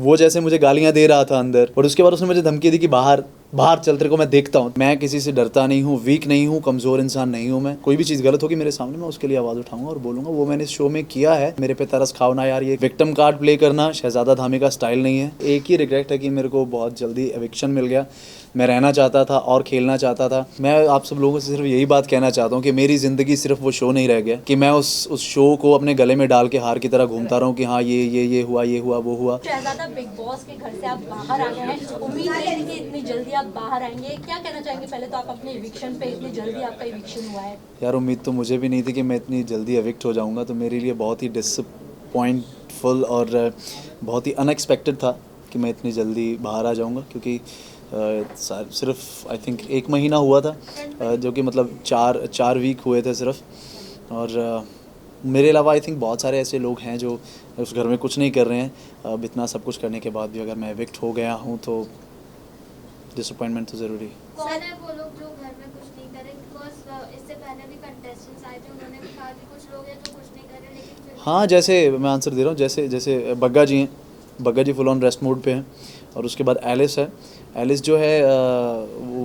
वो जैसे मुझे गालियाँ दे रहा था अंदर, और उसके बाद उसने मुझे धमकी दी कि बाहर बाहर चल, तेरे को मैं देखता हूँ। मैं किसी से डरता नहीं हूँ, वीक नहीं हूँ, कमज़ोर इंसान नहीं हूँ मैं। कोई भी चीज़ गलत होगी मेरे सामने, मैं उसके लिए आवाज़ उठाऊंगा और बोलूँगा। वो मैंने इस शो में किया है। मेरे पे तरस खाओ ना यार, ये विक्टिम कार्ड प्ले करना शहजादा धामी का स्टाइल नहीं है। एक ही रिग्रेट है कि मेरे को बहुत जल्दी एविक्शन मिल गया। मैं रहना चाहता था और खेलना चाहता था। मैं आप सब लोगों से सिर्फ यही बात कहना चाहता हूँ कि मेरी ज़िंदगी सिर्फ वो शो नहीं रह गया कि मैं उस शो को अपने गले में डाल के हार की तरह घूमता रहूँ कि हाँ ये हुआ वो हुआ। शहजादा, बिग बॉस के घर से आप बाहर आ गए हैं, उम्मीद नहीं थी कि इतनी जल्दी आप बाहर आएंगे। क्या कहना चाहेंगे? पहले तो आप अपने इविक्शन पे, इतनी जल्दी आपका इविक्शन हुआ है। यार उम्मीद तो मुझे भी नहीं थी कि मैं इतनी जल्दी एविक्ट हो जाऊँगा, तो मेरे लिए बहुत ही डिसअपॉइंटफुल और बहुत ही अनएक्सपेक्टेड था कि मैं इतनी जल्दी बाहर आ जाऊँगा। क्योंकि सिर्फ आई थिंक 1 महीना हुआ था, जो कि मतलब 4 वीक हुए थे सिर्फ। और मेरे अलावा आई थिंक बहुत सारे ऐसे लोग हैं जो उस घर में कुछ नहीं कर रहे हैं। अब इतना सब कुछ करने के बाद भी अगर मैं एविक्ट हो गया हूँ तो डिसअपॉइंटमेंट तो ज़रूरी। कौन है वो लोग जो घर में कुछ नहीं करे? बिकॉज इससे पहले भी कंटेस्टेंट्स आए थे, उन्होंने भी कहा कि कुछ लोग हैं जो कुछ नहीं कर रहे, लेकिन फिर हाँ, जैसे मैं आंसर दे रहा हूँ, जैसे बग्गा जी हैं। बग्गा जी फुल ऑन रेस्ट मोड पे हैं। और उसके बाद एलिस है। एलिस जो है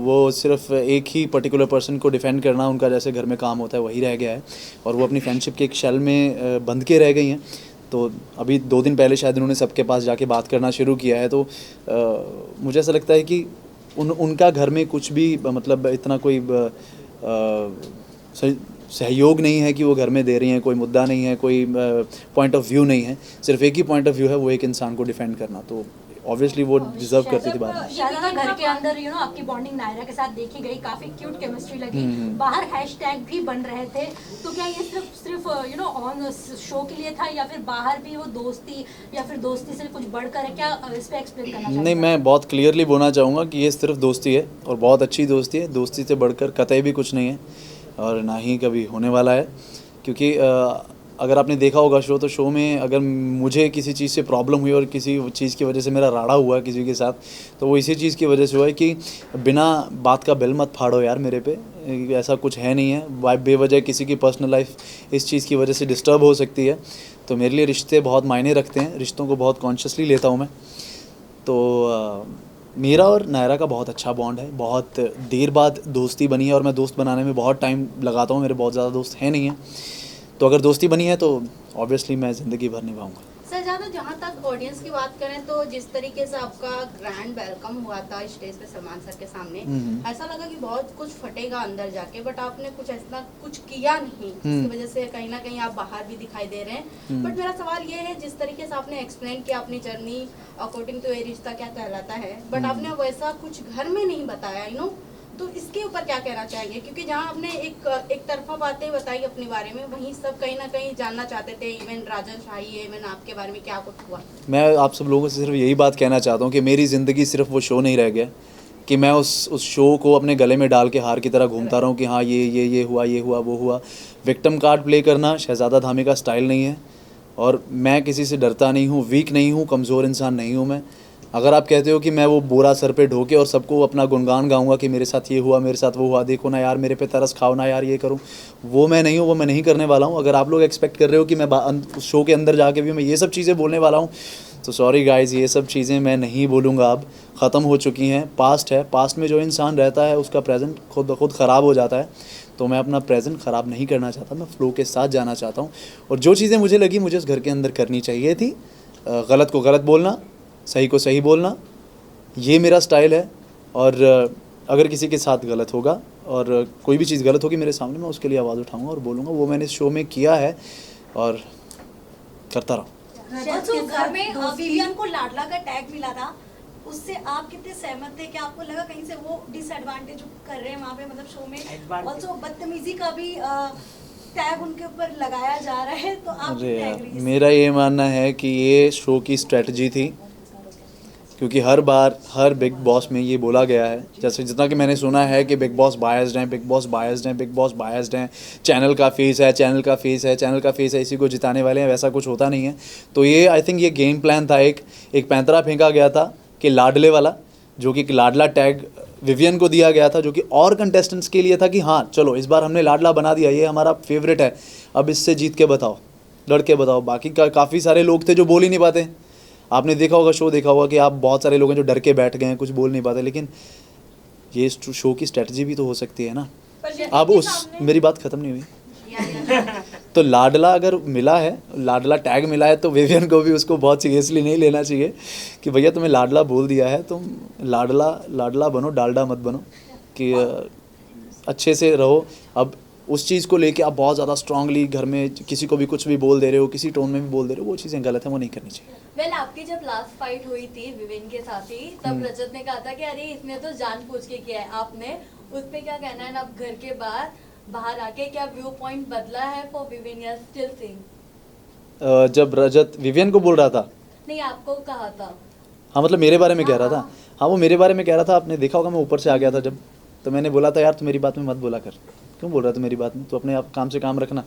वो सिर्फ एक ही पर्टिकुलर पर्सन को डिफेंड करना उनका जैसे घर में काम होता है वही रह गया है, और वो अपनी फ्रेंडशिप के एक शेल में बंध के रह गई हैं। तो अभी 2 दिन पहले शायद उन्होंने सबके पास जाके बात करना शुरू किया है। तो मुझे ऐसा लगता है कि उनका घर में कुछ भी मतलब इतना कोई सहयोग नहीं है कि वो घर में दे रही हैं। कोई मुद्दा नहीं है, कोई पॉइंट ऑफ व्यू नहीं है। सिर्फ एक ही पॉइंट ऑफ व्यू है, वो एक इंसान को डिफेंड करना। तो ऑब्वियसली वो डिजर्व करती थी बात। शहजादा, घर के अंदर आपकी बॉन्डिंग नायरा के साथ देखी गई, काफी क्यूट केमिस्ट्री लगी। बाहर हैशटैग भी बन रहे थे, तो क्या ये सिर्फ ऑन शो के लिए था, या फिर बाहर भी वो दोस्ती, या फिर दोस्ती से कुछ बढ़कर है? क्या इस पे एक्सप्लेन करना चाहते? नहीं, मैं बहुत क्लियरली बोलना चाहूँगा कि ये सिर्फ दोस्ती है, और बहुत अच्छी दोस्ती है। दोस्ती से बढ़कर कतई भी कुछ नहीं है, और ना ही कभी होने वाला है। क्योंकि अगर आपने देखा होगा शो, तो शो में अगर मुझे किसी चीज़ से प्रॉब्लम हुई और किसी चीज़ की वजह से मेरा राड़ा हुआ किसी के साथ, तो वो इसी चीज़ की वजह से हुआ है कि बिना बात का बिल मत फाड़ो यार मेरे पे। ऐसा कुछ है नहीं है। बेवजह किसी की पर्सनल लाइफ इस चीज़ की वजह से डिस्टर्ब हो सकती है। तो मेरे लिए रिश्ते बहुत मायने रखते हैं, रिश्तों को बहुत कॉन्शियसली लेता हूँ मैं। तो मेरा और नायरा का बहुत अच्छा बॉन्ड है। बहुत देर बाद दोस्ती बनी है, और मैं दोस्त बनाने में बहुत टाइम लगाता हूँ। मेरे बहुत ज़्यादा दोस्त हैं नहीं हैं, तो अगर दोस्ती बनी है तो ऑब्वियसली मैं ज़िंदगी भर निभाऊंगा। शहजादा, जहाँ तक ऑडियंस की बात करें तो जिस तरीके से आपका ग्रैंड वेलकम हुआ था स्टेज पे सलमान सर के सामने, ऐसा लगा कि बहुत कुछ फटेगा अंदर जाके, बट आपने कुछ ऐसा कुछ किया नहीं, जिसकी वजह से कहीं ना कहीं आप बाहर भी दिखाई दे रहे हैं। बट मेरा सवाल ये है, जिस तरीके से आपने एक्सप्लेन किया अपनी जर्नी अकॉर्डिंग टू ये रिश्ता क्या कहलाता है, बट आपने वैसा कुछ घर में नहीं बताया, तो इसके ऊपर क्या कहना चाहेंगे? क्योंकि जहां आपने एक तरफा बातें बताई अपने बारे में, वहीं सब कहीं ना कहीं जानना चाहते थे। इवन राजन शाही, इवन आपके बारे में क्या कुछ हुआ? मैं आप सब लोगों से सिर्फ यही बात कहना चाहता हूँ कि मेरी ज़िंदगी सिर्फ वो शो नहीं रह गया कि मैं उस शो को अपने गले में डाल के हार की तरह घूमता रहूँ कि हाँ ये हुआ वो हुआ। विक्टिम कार्ड प्ले करना शहजादा धामी का स्टाइल नहीं है, और मैं किसी से डरता नहीं हूँ, वीक नहीं हूँ, कमज़ोर इंसान नहीं हूँ मैं। अगर आप कहते हो कि मैं वो बोरा सर पे ढोके और सबको अपना गुणगान गाऊंगा कि मेरे साथ ये हुआ, मेरे साथ वो हुआ, देखो ना यार मेरे पे तरस खाओ ना यार, ये करूं, वो मैं नहीं हूँ, वो मैं नहीं करने वाला हूँ। अगर आप लोग एक्सपेक्ट कर रहे हो कि मैं उस शो के अंदर जाके भी मैं ये सब चीज़ें बोलने वाला हूँ, तो सॉरी गाइज़, ये सब चीज़ें मैं नहीं बोलूँगा। अब ख़त्म हो चुकी हैं, पास्ट है। पास्ट में जो इंसान रहता है उसका प्रेजेंट खुद ब खुद ख़राब हो जाता है। तो मैं अपना प्रेजेंट ख़राब नहीं करना चाहता, मैं फ़्लो के साथ जाना चाहता हूँ। और जो चीज़ें मुझे लगी मुझे उस घर के अंदर करनी चाहिए थी, गलत को गलत बोलना, सही को सही बोलना, ये मेरा स्टाइल है। और अगर किसी के साथ गलत होगा और कोई भी चीज़ गलत होगी मेरे सामने, मैं उसके लिए आवाज़ उठाऊंगा और बोलूँगा। वो मैंने इस शो में किया है और करता रहा। घर में विवियन को लाडला का टैग मिला था, उससे आप कितने सहमत थे? क्या आपको लगा कहीं से वो डिसएडवांटेज कर रहे हैं वहाँ पे, मतलब शो में ऑल्सो बदतमीजी का भी टैग उनके ऊपर लगाया जा रहा है, तो आप मेरा ये मानना है कि ये शो की स्ट्रेटजी थी, क्योंकि हर बार हर बिग बॉस में ये बोला गया है, जैसे जितना कि मैंने सुना है कि बिग बॉस बायस्ड हैं, बिग बॉस बायस्ड हैं, बिग बॉस बायस्ड हैं, चैनल का फेस है, चैनल का फेस है, चैनल का फेस है, इसी को जिताने वाले हैं, वैसा कुछ होता नहीं है। तो ये आई थिंक ये गेम प्लान था। एक पैंतरा फेंका गया था कि लाडले वाला, जो कि लाडला टैग विवियन को दिया गया था, जो कि और कंटेस्टेंट्स के लिए था कि हाँ चलो इस बार हमने लाडला बना दिया, ये हमारा फेवरेट है, अब इससे जीत के बताओ, लड़के बताओ। बाकी काफ़ी सारे लोग थे जो बोल ही नहीं पाते। आपने देखा होगा, शो देखा होगा कि आप बहुत सारे लोग हैं जो डर के बैठ गए हैं, कुछ बोल नहीं पाते, लेकिन ये शो की स्ट्रेटजी भी तो हो सकती है ना। अब उस मेरी बात ख़त्म नहीं हुई। तो लाडला अगर मिला है, लाडला टैग मिला है, तो विवियन को भी उसको बहुत सीरियसली नहीं लेना चाहिए कि भैया तुम्हें लाडला बोल दिया है, तुम लाडला बनो, डालडा मत बनो, कि अच्छे से रहो। अब उस चीज़ को लेके आप बहुत ज़्यादा स्ट्रांगली घर में किसी को भी कुछ भी बोल दे रहे हो, किसी टोन में भी बोल दे रहे हो, वो चीज़ें गलत है, वो नहीं करनी चाहिए। वेल आपकी जब लास्ट फाइट हुई थी विवेन के साथ ही, तब रजत ने कहा था कि अरे इसने तो जानबूझ के किया है, आपने उस पे क्या कहना है? अब घर के बाहर आके क्या व्यू पॉइंट बदला है फॉर विवेन या स्टिल सेम? जब रजत विवियन को बोल रहा था, नहीं आपको कहा था। हाँ मतलब मेरे बारे में कह रहा था। हाँ वो मेरे बारे में कह रहा था, आपने देखा होगा मैं ऊपर से आ गया था जब, तो मैंने बोला था यार तू मेरी बात में मत बोला कर, क्यों बोल रहा था मेरी बात में, तो अपने आप काम से काम रखना।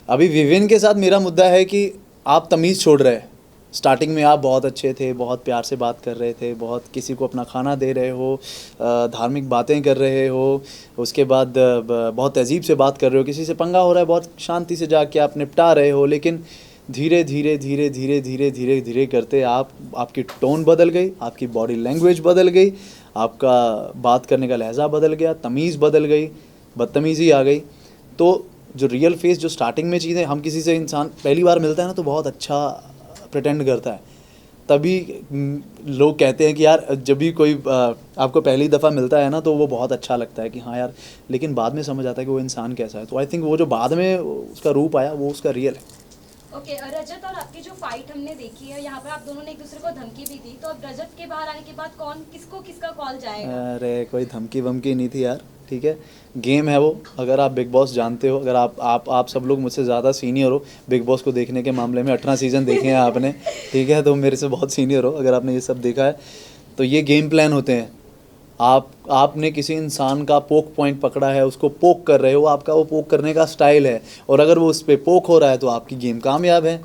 अभी विवियन के साथ मेरा मुद्दा है कि आप तमीज़ छोड़ रहे हैं। स्टार्टिंग में आप बहुत अच्छे थे, बहुत प्यार से बात कर रहे थे, बहुत किसी को अपना खाना दे रहे हो, धार्मिक बातें कर रहे हो, उसके बाद बहुत तहजीब से बात कर रहे हो, किसी से पंगा हो रहा है बहुत शांति से जाके आप निपटा रहे हो, लेकिन धीरे धीरे धीरे धीरे धीरे धीरे धीरे करते आपकी टोन बदल गई, आपकी बॉडी लैंग्वेज बदल गई, आपका बात करने का लहजा बदल गया, तमीज़ बदल गई, बदतमीज़ी आ गई। तो जो रियल फेस, जो स्टार्टिंग में चीज़ें, हम किसी से इंसान पहली बार मिलता है ना तो बहुत अच्छा प्रिटेंड करता है, तभी लोग कहते हैं कि यार जब भी कोई आपको पहली दफ़ा मिलता है ना तो वो बहुत अच्छा लगता है कि हाँ यार, लेकिन बाद में समझ आता है कि वो इंसान कैसा है। तो आई थिंक वो जो बाद में उसका रूप आया वो उसका रियल है। ओके रजत और आपकी जो फाइट हमने देखी है, यहाँ पे आप दोनों ने एक दूसरे को धमकी भी दी, तो अब रजत के बाहर आने के बाद कौन किसका कॉल जाएगा? अरे कोई धमकी वमकी नहीं थी यार, ठीक है, गेम है वो। अगर आप बिग बॉस जानते हो, अगर आप सब लोग मुझसे ज़्यादा सीनियर हो बिग बॉस को देखने के मामले में, 18 सीज़न देखे हैं आपने, ठीक है, तो मेरे से बहुत सीनियर हो अगर आपने ये सब देखा है, तो ये गेम प्लान होते हैं। आपने किसी इंसान का पोक पॉइंट पकड़ा है, उसको पोक कर रहे हो, आपका वो पोक करने का स्टाइल है, और अगर वो उस पर पोक हो रहा है तो आपकी गेम कामयाब है।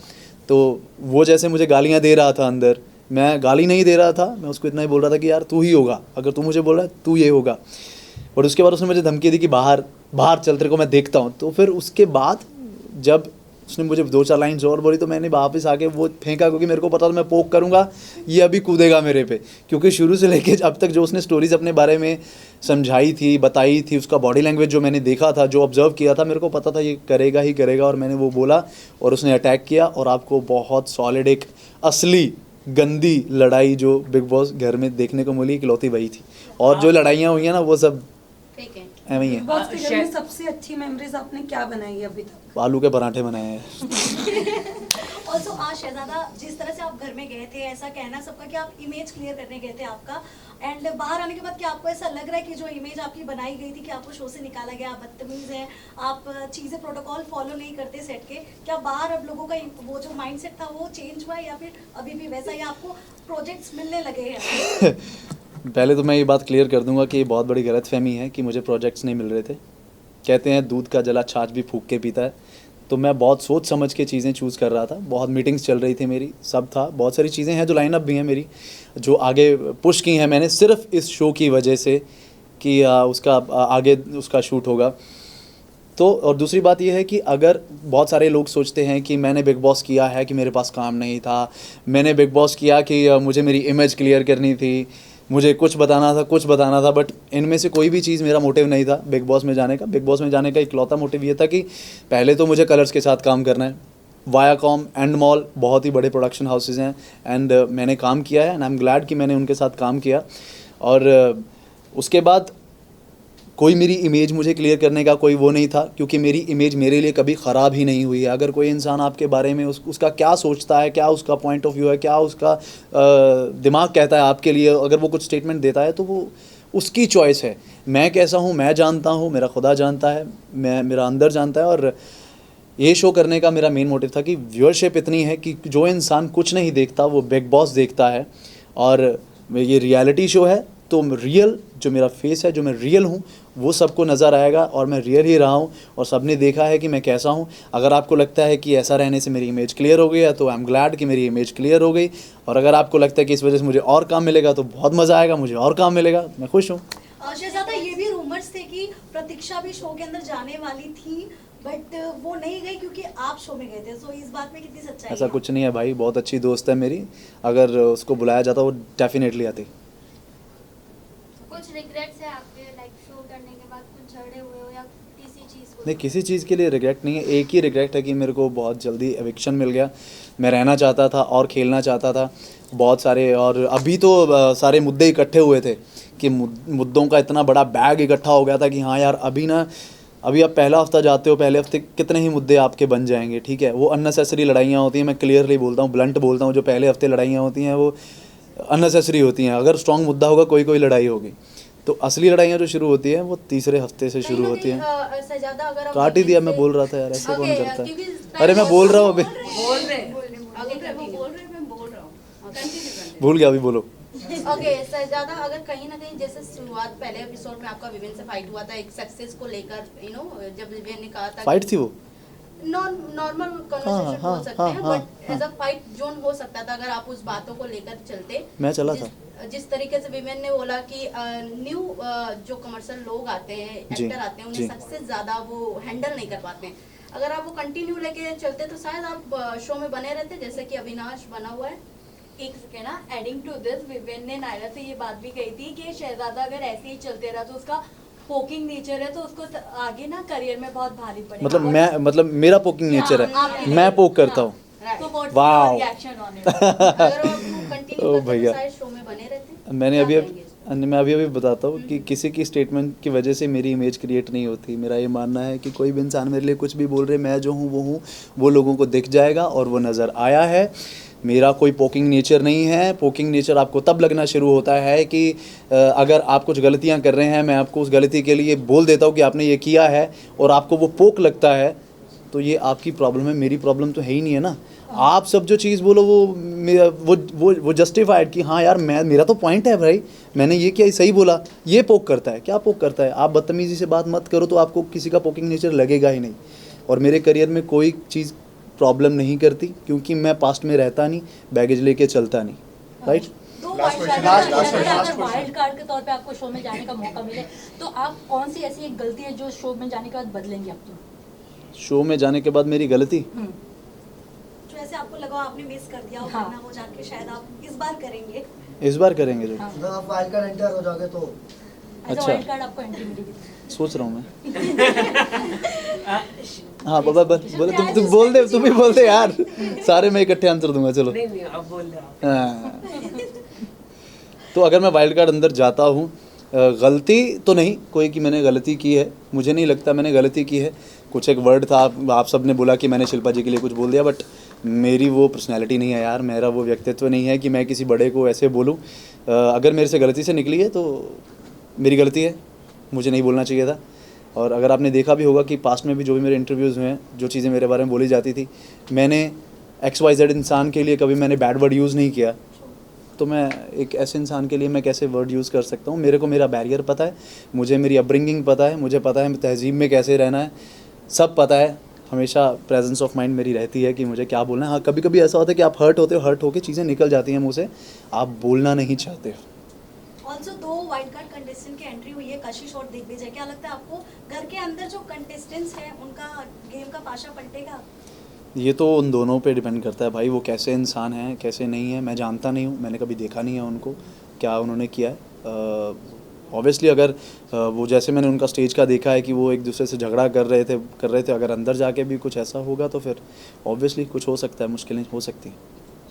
तो वो जैसे मुझे गालियाँ दे रहा था अंदर, मैं गाली नहीं दे रहा था, मैं उसको इतना ही बोल रहा था कि यार तू ही होगा, अगर तू मुझे बोल रहा है तू ये होगा। और उसके बाद उसने मुझे धमकी दी कि बाहर चल, तेरे को मैं देखता हूँ। तो फिर उसके बाद जब उसने मुझे 2-4 लाइन्स और बोली तो मैंने वापस आके वो फेंका, क्योंकि मेरे को पता था मैं पोक करूँगा ये अभी कूदेगा मेरे पे, क्योंकि शुरू से लेके अब तक जो उसने स्टोरीज़ अपने बारे में समझाई थी, बताई थी, उसका बॉडी लैंग्वेज जो मैंने देखा था, जो ऑब्जर्व किया था, मेरे को पता था ये करेगा ही करेगा। और मैंने वो बोला और उसने अटैक किया, और आपको बहुत सॉलिड एक असली गंदी लड़ाई जो बिग बॉस घर में देखने को मिली, इकलौती वही थी। और जो लड़ाइयाँ हुई हैं ना वो सब ऐਵੇਂ ही है। बॉस के घर में सबसे अच्छी मेमोरीज आपने क्या बनाई है अभी तक? आलू के पराठे बनाए हैं। ऑल्सो आज शहजादा, जिस तरह से आप घर में गए थे, ऐसा कहना सबका कि आप इमेज क्लियर करने गए थे आपका, एंड बाहर आने के बाद क्या आपको ऐसा लग रहा है कि जो इमेज आपकी बनाई गई थी कि आपको शो से निकाला गया, आप बदतमीज हैं, आप चीज़ें प्रोटोकॉल फॉलो नहीं करते सेट के, क्या बाहर अब लोगों का वो जो माइंडसेट था वो चेंज हुआ है, या फिर अभी भी वैसा, या आपको प्रोजेक्ट्स मिलने लगे हैं? पहले तो मैं ये बात क्लियर कर दूंगा कि ये बहुत बड़ी गलतफहमी है कि मुझे प्रोजेक्ट्स नहीं मिल रहे थे। कहते हैं दूध का जला छाछ भी फूंक के पीता है, तो मैं बहुत सोच समझ के चीज़ें चूज़ कर रहा था, बहुत मीटिंग्स चल रही थी मेरी, सब था, बहुत सारी चीज़ें हैं जो लाइनअप भी हैं मेरी, जो आगे पुश की हैं मैंने सिर्फ इस शो की वजह से कि उसका आगे उसका शूट होगा। तो और दूसरी बात यह है कि अगर बहुत सारे लोग सोचते हैं कि मैंने बिग बॉस किया है कि मेरे पास काम नहीं था, मैंने बिग बॉस किया कि मुझे मेरी इमेज क्लियर करनी थी, मुझे कुछ बताना था, बट इनमें से कोई भी चीज़ मेरा मोटिव नहीं था बिग बॉस में जाने का। बिग बॉस में जाने का इकलौता मोटिव ये था कि पहले तो मुझे कलर्स के साथ काम करना है, वायाकॉम, एंड मॉल बहुत ही बड़े प्रोडक्शन हाउसेज हैं, एंड मैंने काम किया है, एंड आई एम ग्लैड कि मैंने उनके साथ काम किया। और उसके बाद कोई मेरी इमेज मुझे क्लियर करने का कोई वो नहीं था, क्योंकि मेरी इमेज मेरे लिए कभी ख़राब ही नहीं हुई है। अगर कोई इंसान आपके बारे में उसका क्या सोचता है, क्या उसका पॉइंट ऑफ व्यू है, क्या उसका दिमाग कहता है आपके लिए, अगर वो कुछ स्टेटमेंट देता है तो वो उसकी चॉइस है। मैं कैसा हूँ मैं जानता हूँ, मेरा खुदा जानता है, मेरा अंदर जानता है। और ये शो करने का मेरा मेन मोटिव था कि व्यूअरशिप इतनी है कि जो इंसान कुछ नहीं देखता वो बिग बॉस देखता है, और ये रियलिटी शो है तो रियल जो मेरा फेस है, जो मैं रियल हूँ वो सबको नज़र आएगा, और मैं रियल ही रहा हूँ और सबने देखा है कि मैं कैसा हूँ। अगर आपको लगता है कि ऐसा रहने से मेरी इमेज क्लियर हो गई है तो आई एम ग्लैड कि मेरी इमेज क्लियर हो गई, और अगर आपको लगता है कि इस वजह से मुझे और काम मिलेगा तो बहुत मज़ा आएगा, मुझे और काम मिलेगा, मैं खुश हूँ। शहजादा, ये भी रूमर्स थे कि प्रतीक्षा भी शो के अंदर जाने वाली थी, बट वो नहीं गई क्योंकि आप शो में गए थे, सो इस बात में कितनी सच्चाई ऐसा है? कुछ नहीं है भाई, बहुत अच्छी दोस्त है मेरी, अगर उसको बुलाया जाता वो डेफिनेटली आती। कुछ रिग्रेट्स है आपके, लाइक शो करने के बाद कुछ झगड़े हुए हो या किसी चीज़ को? नहीं, किसी चीज़ के लिए रिग्रेट नहीं है, एक ही रिग्रेट है कि मेरे को बहुत जल्दी एविक्शन मिल गया। मैं रहना चाहता था और खेलना चाहता था बहुत सारे, और अभी तो सारे मुद्दे इकट्ठे हुए थे कि मुद्दों का इतना बड़ा बैग इकट्ठा हो गया था कि हाँ यार अभी आप पहला हफ्ता जाते हो, पहले हफ्ते कितने ही मुद्दे आपके बन जाएंगे, ठीक है। वो अननेसेसरी लड़ाइयाँ होती हैं, मैं क्लियरली बोलता हूँ, ब्लंट बोलता हूँ, जो पहले हफ्ते लड़ाइयाँ होती हैं वो अननेसेसरी होती हैं। अगर स्ट्रॉन्ग मुद्दा होगा कोई लड़ाई होगी, तो असली लड़ाइयाँ जो शुरू होती हैं वो तीसरे हफ्ते से शुरू होती हैं। सजादा अगर काट ही दिया, मैं बोल रहा था यार, ऐसे कौन Okay, करता क्योंकि है। अरे मैं बोल रहा हूँ अभी, भूल गया, अभी बोलो। ओके सजादा, अगर कहीं ना कहीं जैसे शुरुआत पहले एपिसोड में आपका विवेन से फाइट हुआ था एक सक्सेस को लेकर, जब विवेन ने कहा था फाइट थी वो, नॉर्मल कन्वर्सेशन हो सकते हैं, but as a fight zone हो सकता था अगर आप उस बातों को लेकर चलते। मैं चला था। जिस तरीके से विमेन ने बोला कि न्यू जो कमर्शियल लोग आते हैं, एक्टर आते हैं, उन्हें सक्सेस ज्यादा वो हैंडल नहीं कर पाते हैं। अगर आप वो कंटिन्यू लेके चलते तो शायद आप शो में बने रहते, जैसे कि अविनाश बना हुआ है। एक सेकेंड ना, एडिंग टू दिस, विवेन ने नायरा से ये बात भी कही थी कि शहजादा अगर ऐसे ही चलते रहा तो उसका पोकिंग नेचर है, तो उसको आगे ना करियर में बहुत भारी पड़ेगा। मतलब मेरा पोकिंग नेचर है, मैं पोक करता हूँ। तो what's wow. Your reaction on it? अगर आप कंटिन्यू ओ करते भैया। तो शायद शो में बने रहते। मैं अभी बताता हूँ कि किसी की स्टेटमेंट की वजह से मेरी इमेज क्रिएट नहीं होती। मेरा ये मानना है कि कोई भी इंसान मेरे लिए कुछ भी बोल रहे, मैं जो हूँ वो लोगों को दिख जाएगा और वो नज़र आया है। मेरा कोई पोकिंग नेचर नहीं है। पोकिंग नेचर आपको तब लगना शुरू होता है कि अगर आप कुछ गलतियाँ कर रहे हैं, मैं आपको उस गलती के लिए बोल देता हूँ कि आपने ये किया है और आपको वो पोक लगता है, तो ये आपकी प्रॉब्लम है, मेरी प्रॉब्लम तो है ही नहीं है ना। आप सब जो चीज़ बोलो वो जस्टिफाइड कि हाँ यार मेरा तो पॉइंट है भाई, मैंने ये किया, सही बोला। ये पोक करता है, क्या पोक करता है? आप बदतमीज़ी से बात मत करो तो आपको किसी का पोकिंग नेचर लगेगा ही नहीं। और मेरे करियर में कोई चीज़ प्रॉब्लम नहीं करती, क्योंकि मैं पास्ट में रहता नहीं, बैगेज लेके चलता नहीं, राइट। अगर वाइल्ड कार्ड के तौर पे आपको शो में जाने का मौका मिले तो आप कौन सी ऐसी एक गलती है जो शो में जाने के बाद बदलेंगे आप? तो शो में जाने के बाद मेरी गलती, जो ऐसे आपको लगा आपने मिस कर दिया, हाँ। वरना वो जाके शायद आप इस बार करेंगे। इस बार करेंगे जो, अगर आप वाइल्ड कार्ड एंटर हो जाओगे तो ऐसा अच्छा। वाइल्ड कार्ड आपको एंट्री मिलेगी? सोच रहा हूँ मैं। हाँ बाबा बोले, तुम बोल दे, तुम ही बोल दे यार, सारे मैं इकट्ठे आंसर दूंगा, चलो। नहीं आप बोल रहे हो। हाँ। तो अगर मैं वाइल्ड कार्ड अंदर जाता हूँ, गलती तो नहीं कोई कि मैंने गलती की है, मुझे नहीं लगता मैंने गलती की है। कुछ एक वर्ड था, आप सब ने बोला कि मैंने शिल्पा जी के लिए कुछ बोल दिया, बट मेरी वो पर्सनैलिटी नहीं है यार, मेरा वो व्यक्तित्व नहीं है कि मैं किसी बड़े को ऐसे बोलूँ। अगर मेरे से गलती से निकली है तो मेरी गलती है, मुझे नहीं बोलना चाहिए था। और अगर आपने देखा भी होगा कि पास्ट में भी जो भी मेरे इंटरव्यूज़ हुए हैं, जो चीज़ें मेरे बारे में बोली जाती थी, मैंने XYZ इंसान के लिए कभी मैंने बैड वर्ड यूज़ नहीं किया। तो मैं एक ऐसे इंसान के लिए मैं कैसे वर्ड यूज़ कर सकता हूँ? मेरे को मेरा बैरियर पता है, मुझे मेरी अपब्रिंगिंग पता है, मुझे पता है तहज़ीब में कैसे रहना है, सब पता है। हमेशा प्रेजेंस ऑफ माइंड मेरी रहती है कि मुझे क्या बोलना है। हाँ, कभी कभी ऐसा होता है कि आप हर्ट होते हो, हर्ट होकर चीज़ें निकल जाती हैं मुँह से, आप बोलना नहीं चाहते। ऑल्सो 2 वाइल्ड कार्ड कंटेस्टेंट की एंट्री हुई है, कशिश और दिग्विजय। क्या लगता है आपको घर के अंदर जो कंटेस्टेंट्स हैं उनका गेम का पाशा पलटेगा? ये तो उन दोनों पे डिपेंड करता है भाई, वो कैसे इंसान हैं कैसे नहीं है, मैं जानता नहीं हूँ, मैंने कभी देखा नहीं है उनको क्या उन्होंने किया है। ऑब्वियसली अगर वो जैसे मैंने उनका स्टेज का देखा है कि वो एक दूसरे से झगड़ा कर रहे थे, अगर अंदर जाके भी कुछ ऐसा होगा तो फिर ऑब्वियसली कुछ हो सकता है, मुश्किलें हो सकती हैं।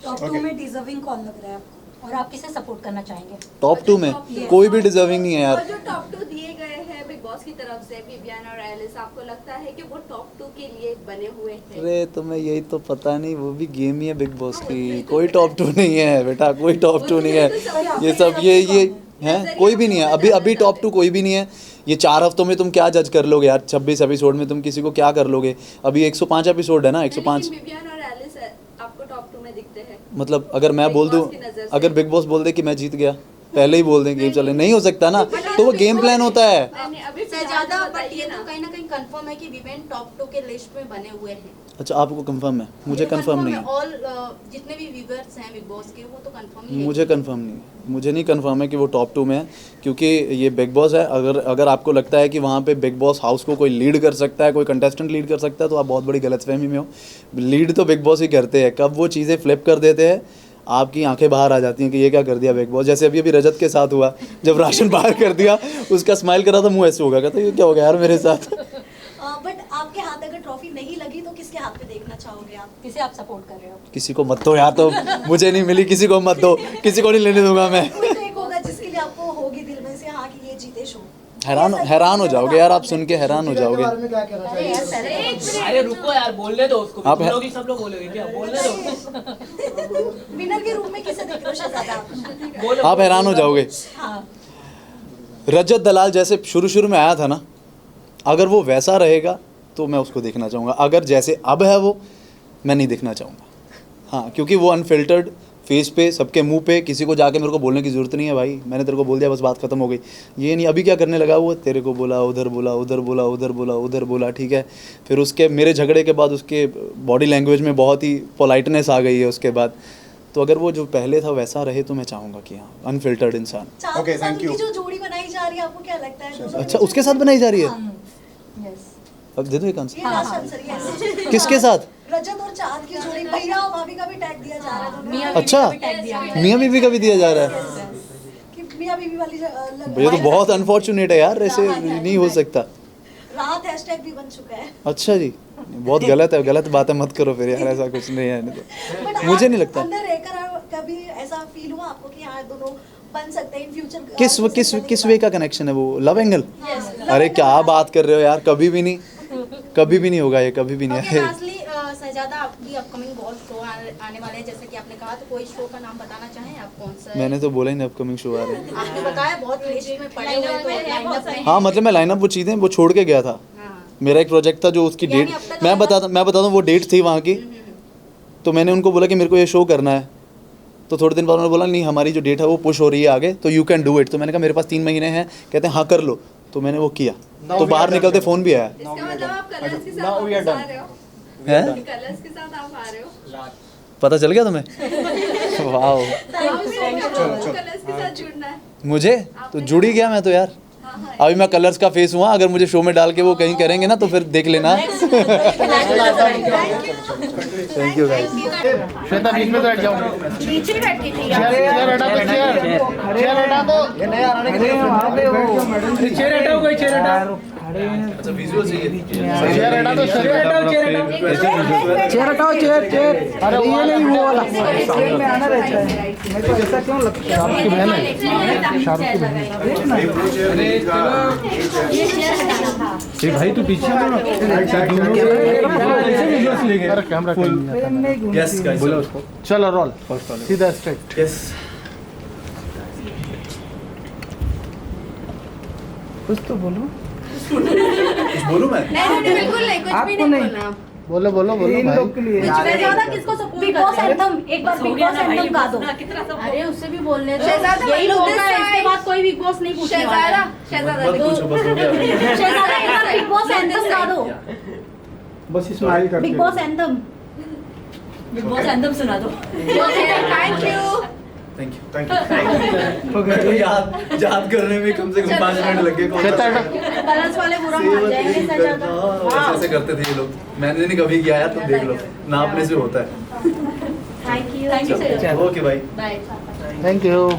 टॉप 2 में डिजर्विंग कौन लग रहा है आपको? और आप किसे सपोर्ट करना चाहेंगे? टॉप 2 में कोई भी डिजर्विंग नहीं है यार। और जो टॉप 2 दिए गए हैं बिग बॉस की तरफ से, विवियन और एलिस, आपको लगता है कि वो टॉप 2 के लिए बने हुए हैं? अरे तुम्हें यही तो पता नहीं, वो भी गेम ही है बिग बॉस की, कोई टॉप 2 नहीं है बेटा, कोई टॉप 2 नहीं है। ये सब ये हैं, कोई भी नहीं है अभी टॉप 2 कोई भी नहीं है। ये 4 हफ्तों में तुम क्या जज कर लोगे यार? 26 एपिसोड में तुम किसी को क्या कर लोगे? अभी 105 एपिसोड है ना, 105। विवियन और एलिस आपको टॉप 2 में दिखते हैं? मतलब अगर मैं बोल दूं, अगर बिग बॉस बोल दे कि मैं जीत गया, पहले ही बोल दें गेम चले, नहीं हो सकता ना, तो वो गेम प्लान होता है। ज्यादा बट ये तो कहीं ना कहीं कंफर्म है कि विवेन टॉप 2 के लिस्ट में बने हुए हैं। अच्छा आपको कंफर्म है, मुझे कंफर्म नहीं है। ऑल जितने भी व्यूअर्स हैं बिग बॉस के वो तो कंफर्म ही है। मुझे कंफर्म नहीं है, मुझे नहीं कंफर्म है कि वो टॉप 2 में है, क्योंकि ये बिग बॉस है। अगर आपको लगता है कि वहाँ पे बिग बॉस हाउस को कोई लीड कर सकता है, कोई कंटेस्टेंट लीड कर सकता है, तो आप बहुत बड़ी गलतफहमी में हो। लीड तो बिग बॉस ही करते हैं, कब वो चीज़ें फ्लिप कर देते हैं आपकी आंखें बाहर आ जाती हैं कि ये क्या कर दिया बिग बॉस। जैसे अभी रजत के साथ हुआ, जब राशन बाहर कर दिया, उसका स्माइल करा तो मुँह ऐसे होगा, कहता ये क्या हो गया यार मेरे साथ। बट आपके हाथ अगर ट्रॉफी नहीं लगी तो किसके हाथ पे देखना चाहोगे आप? किसे आप सपोर्ट कर रहे हो? किसी को मत दो यार, तो मुझे नहीं मिली, किसी को मत दो, किसी को नहीं लेने दूंगा मैं। कोई तो एक होगा जिसके लिए आपको होगी दिल में से हाँ कि ये जीते शो। हैरान हो जाओगे यार, आप सुन के हैरान हो जाओगे। बारे में क्या कहना चाहिए? अरे रुको यार, बोलने दो उसको, आप तुम लोग ही सब लोग बोलोगे क्या? बोलने दो। विनर के रूप में किसे देख रहे हो शहजादा आप? आप हैरान हो जाओगे। रजत दलाल जैसे शुरू में आया था ना, अगर वो वैसा रहेगा तो मैं उसको देखना चाहूँगा। अगर जैसे अब है वो, मैं नहीं देखना चाहूँगा। हाँ, क्योंकि वो अनफिल्टर्ड फेस पे, सबके मुंह पे, किसी को जाके मेरे को बोलने की ज़रूरत नहीं है भाई, मैंने तेरे को बोल दिया बस बात खत्म हो गई। ये नहीं अभी क्या करने लगा वो, तेरे को बोला, उधर बोला, उधर बोला, उधर बोला, उधर बोला, ठीक है। फिर उसके मेरे झगड़े के बाद उसके बॉडी लैंग्वेज में बहुत ही पोलाइटनेस आ गई है उसके बाद। तो अगर वो जो पहले था वैसा रहे तो मैं चाहूँगा कि हाँ, अनफिल्टर्ड इंसान। Okay, thank you. जो जोड़ी बनाई जा रही है आपको क्या लगता है? अच्छा, उसके साथ बनाई जा रही है? अब दे दो एक आंसर। किसके साथ? रजत और चांद की जोड़ी, भैया और भाभी का भी टैग दिया जा रहा है। अच्छा, मियाँ बीवी का भी दिया जा रहा है कि मियाँ बीवी वाली ये तो बहुत अनफॉर्चुनेट है यार, ऐसे नहीं हो सकता। राहत हैशटैग भी बन चुका है। अच्छा जी, बहुत गलत है, गलत बातें मत करो फिर यार, ऐसा कुछ नहीं है। तो मुझे नहीं लगता। अंदर रहकर कभी ऐसा फील हुआ आपको कि हाँ दोनों बन सकते हैं इन फ्यूचर? किस वे का कनेक्शन है वो? Love angle? अरे क्या बात कर रहे हो यार, कभी भी नहीं, कभी भी नहीं होगा ये, कभी भी नहीं है। शहजादा आपकी अपकमिंग बहुत शो आने वाले हैं, जैसे कि आपने कहा, तो कोई शो का नाम बताना चाहें आप? कौन सा? मैंने तो बोला ही नहीं अपकमिंग शो आ रहे हैं। आपने बताया बहुत लिस्ट में पड़े हुए तो लाइनअप में। हाँ मतलब मैं लाइनअप वो चीज़ें वो छोड़ के गया था। मेरा एक प्रोजेक्ट था जो उसकी डेट मैं बताता हूँ, वो डेट थी वहाँ की। तो मैंने उनको बोला कि मेरे को ये शो करना है, तो थोड़े दिन बाद उन्होंने बोला नहीं हमारी जो डेट है वो पुश हो रही है आगे, तो यू कैन डू इट। तो मैंने कहा मेरे पास 3 महीने हैं, कहते हैं हाँ कर लो, तो मैंने वो किया। तो बाहर निकलते फ़ोन भी आया। इसका मतलब आप कलर्स के साथ वापस आ रहे हो? हैं? कलर्स के साथ आप आ रहे हो? पता चल गया तुम्हें? वाह, कलर्स के साथ जुड़ना है मुझे तो जुड़ ही गया मैं तो यार। अभी मैं कलर्स का फेस हुआ, अगर मुझे शो में डाल के वो कहीं करेंगे ना तो फिर देख लेना। Thank you guys. श्वेता बीच में बैठ जाओ। बीच में बैठी थी चेयर हटा दो, चेयर हटा दो। ये नया आने के लिए चेयर हटाओ, कोई चेयर हटाओ। अच्छा विजुअल चाहिए। चेयर हटा दो, चेयर हटाओ, चेयर हटाओ, चेयर। अरे ये नहीं वो वाला में आना रहता है। मेरे को ऐसा क्यों लगता है? आपकी बहन है, शाहरुख की बहन है। अरे भाई तू पीछे हो ना, अरे कैमरा यस गाइस, बोलो उसको। चलो रोल, सीधा स्ट्रेट। यस। कुछ तो बोलो। कुछ बोलूं मैं? नहीं बिल्कुल नहीं, कुछ भी नहीं बोलना। बोलो बोलो बोलो भाई। शहजादा किसको सपोर्ट? बिग बॉस एंथम, एक बार बिग बॉस एंथम गा दो। अरे उससे भी बोलने दो, शहजादा यही मतलब होगा, this इसके side। बाद कोई बिग बॉस नहीं पूछने वाला है। शहजादा मत पूछो, बस हो गया। शहजादा एक बार बिग बॉस एंथम गा दो। बस स्माइल करके। Big boss anthem. Big boss anthem सुना दो। Thank you. Thank you. तो याद करने में कम से कम 5 मिनट लग गए। कलर्स वाले बुरा मान जाएंगे शहजादा। ऐसे करते थे ये लोग, मैंने नहीं कभी किया यार, तुम देख लो, नापने से होता है। Thank you. Thank you sir. Okay भाई, बाय। Thank you.